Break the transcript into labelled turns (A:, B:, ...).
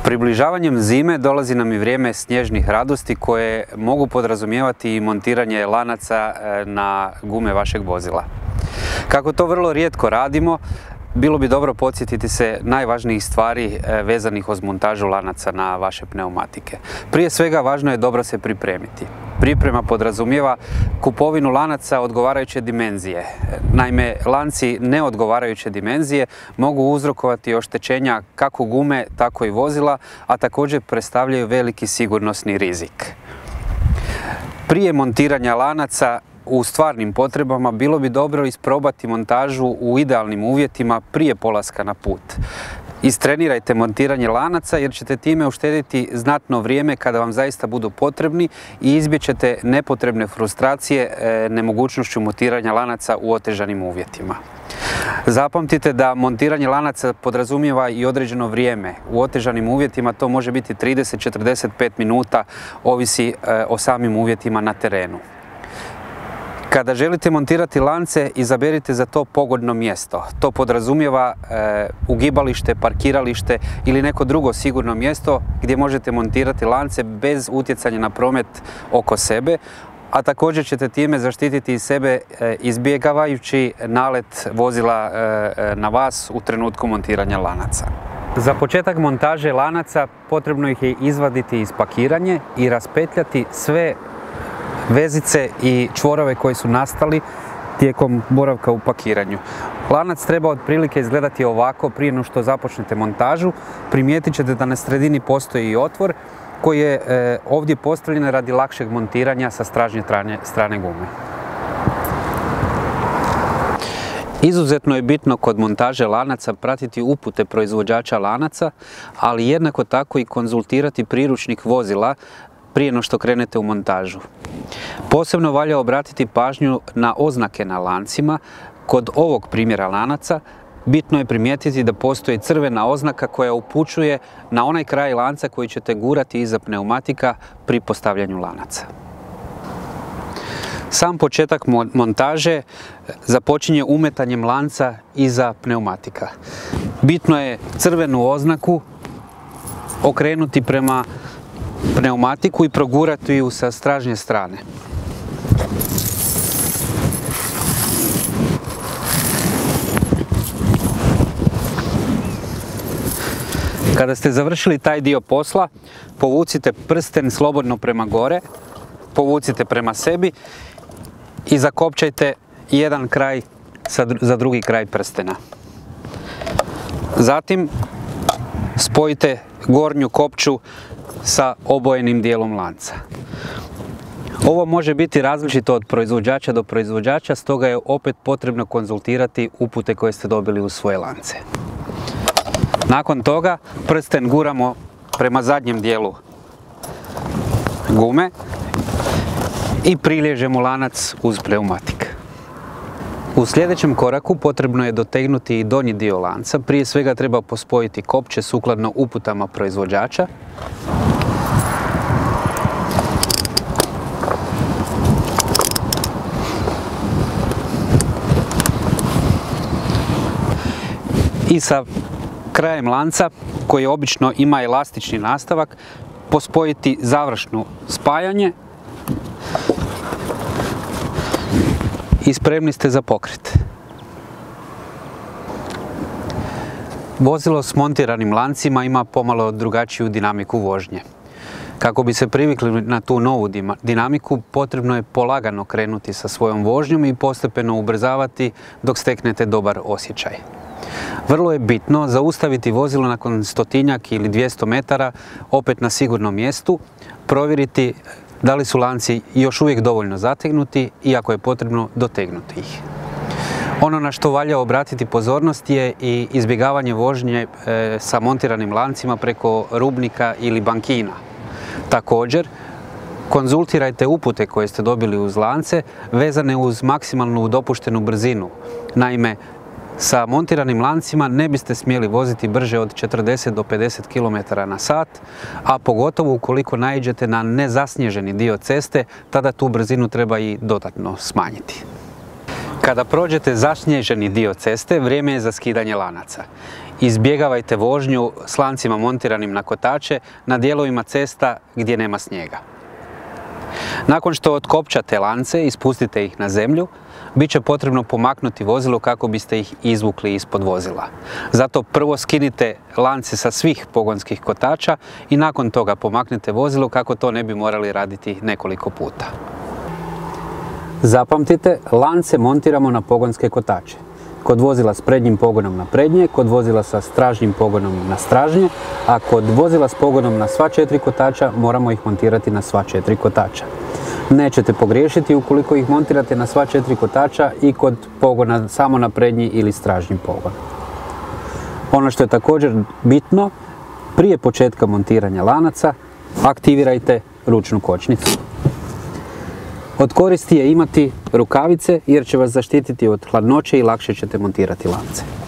A: Približavanjem zime dolazi nam i vrijeme snježnih radosti koje mogu podrazumijevati i montiranje lanaca na gume vašeg vozila. Kako to vrlo rijetko radimo, bilo bi dobro podsjetiti se najvažnijih stvari vezanih uz montažu lanaca na vaše pneumatike. Prije svega važno je dobro se pripremiti. Priprema podrazumijeva kupovinu lanaca odgovarajuće dimenzije. Naime, lanci neodgovarajuće dimenzije mogu uzrokovati oštećenja kako gume, tako i vozila, a također predstavljaju veliki sigurnosni rizik. Prije montiranja lanaca u stvarnim potrebama bilo bi dobro isprobati montažu u idealnim uvjetima prije polaska na put. Istrenirajte montiranje lanaca jer ćete time uštediti znatno vrijeme kada vam zaista budu potrebni i izbjećete nepotrebne frustracije nemogućnošću montiranja lanaca u otežanim uvjetima. Zapamtite da montiranje lanaca podrazumijeva i određeno vrijeme. U otežanim uvjetima to može biti 30-45 minuta, ovisi o samim uvjetima na terenu. Kada želite montirati lance, izaberite za to pogodno mjesto. To podrazumijeva ugibalište, parkiralište ili neko drugo sigurno mjesto gdje možete montirati lance bez utjecanja na promet oko sebe, a također ćete time zaštititi i sebe izbjegavajući nalet vozila na vas u trenutku montiranja lanaca. Za početak montaže lanaca potrebno ih je izvaditi iz pakiranja i raspetljati sve vezice i čvorove koji su nastali tijekom boravka u pakiranju. Lanac treba otprilike izgledati ovako prije no što započnete montažu. Primijetit ćete da na sredini postoji i otvor koji je ovdje postavljen radi lakšeg montiranja sa stražnje strane gume. Izuzetno je bitno kod montaže lanaca pratiti upute proizvođača lanaca, ali jednako tako i konzultirati priručnik vozila prije no što krenete u montažu. Posebno valja obratiti pažnju na oznake na lancima. Kod ovog primjera lanaca bitno je primijetiti da postoji crvena oznaka koja upućuje na onaj kraj lanca koji ćete gurati iza pneumatika pri postavljanju lanaca. Sam početak montaže započinje umetanjem lanca iza pneumatika. Bitno je crvenu oznaku okrenuti prema pneumatiku i progurati ju sa stražnje strane. Kada ste završili taj dio posla, povucite prsten slobodno prema gore, povucite prema sebi i zakopčajte jedan kraj za drugi kraj prstena. Zatim spojite gornju kopču sa obojenim dijelom lanca. Ovo može biti različito od proizvođača do proizvođača, stoga je opet potrebno konzultirati upute koje ste dobili u svoje lance. Nakon toga prsten guramo prema zadnjem dijelu gume i priliježemo lanac uz pneumatik. U sljedećem koraku potrebno je dotegnuti i donji dio lanca. Prije svega treba pospojiti kopče sukladno uputama proizvođača. I sa krajem lanca, koji obično ima elastični nastavak, pospojiti završno spajanje i spremni ste za pokret. Vozilo s montiranim lancima ima pomalo drugačiju dinamiku vožnje. Kako bi se privikli na tu novu dinamiku, potrebno je polagano krenuti sa svojom vožnjom i postepeno ubrzavati dok steknete dobar osjećaj. Vrlo je bitno zaustaviti vozilo nakon 100 ili 200 metara opet na sigurnom mjestu, provjeriti da li su lanci još uvijek dovoljno zategnuti i ako je potrebno dotegnuti ih. Ono na što valja obratiti pozornost je i izbjegavanje vožnje sa montiranim lancima preko rubnika ili bankina. Također, konzultirajte upute koje ste dobili uz lance vezane uz maksimalnu dopuštenu brzinu. Naime, sa montiranim lancima ne biste smjeli voziti brže od 40 do 50 km/h, a pogotovo ukoliko naiđete na nezasnježeni dio ceste, tada tu brzinu treba i dodatno smanjiti. Kada prođete zasnježeni dio ceste, vrijeme je za skidanje lanaca. Izbjegavajte vožnju s lancima montiranim na kotače na dijelovima cesta gdje nema snijega. Nakon što otkopčate lance i spustite ih na zemlju, bit će potrebno pomaknuti vozilo kako biste ih izvukli ispod vozila. Zato prvo skinite lance sa svih pogonskih kotača i nakon toga pomaknite vozilo kako to ne bi morali raditi nekoliko puta. Zapamtite, lance montiramo na pogonske kotače. Kod vozila s prednjim pogonom na prednje, kod vozila sa stražnjim pogonom na stražnje, a kod vozila s pogonom na sva 4 kotača moramo ih montirati na sva 4 kotača. Nećete pogriješiti ukoliko ih montirate na sva 4 kotača i kod pogona samo na prednji ili stražnji pogon. Ono što je također bitno, prije početka montiranja lanaca aktivirajte ručnu kočnicu. Od koristi je imati rukavice jer će vas zaštititi od hladnoće i lakše ćete montirati lance.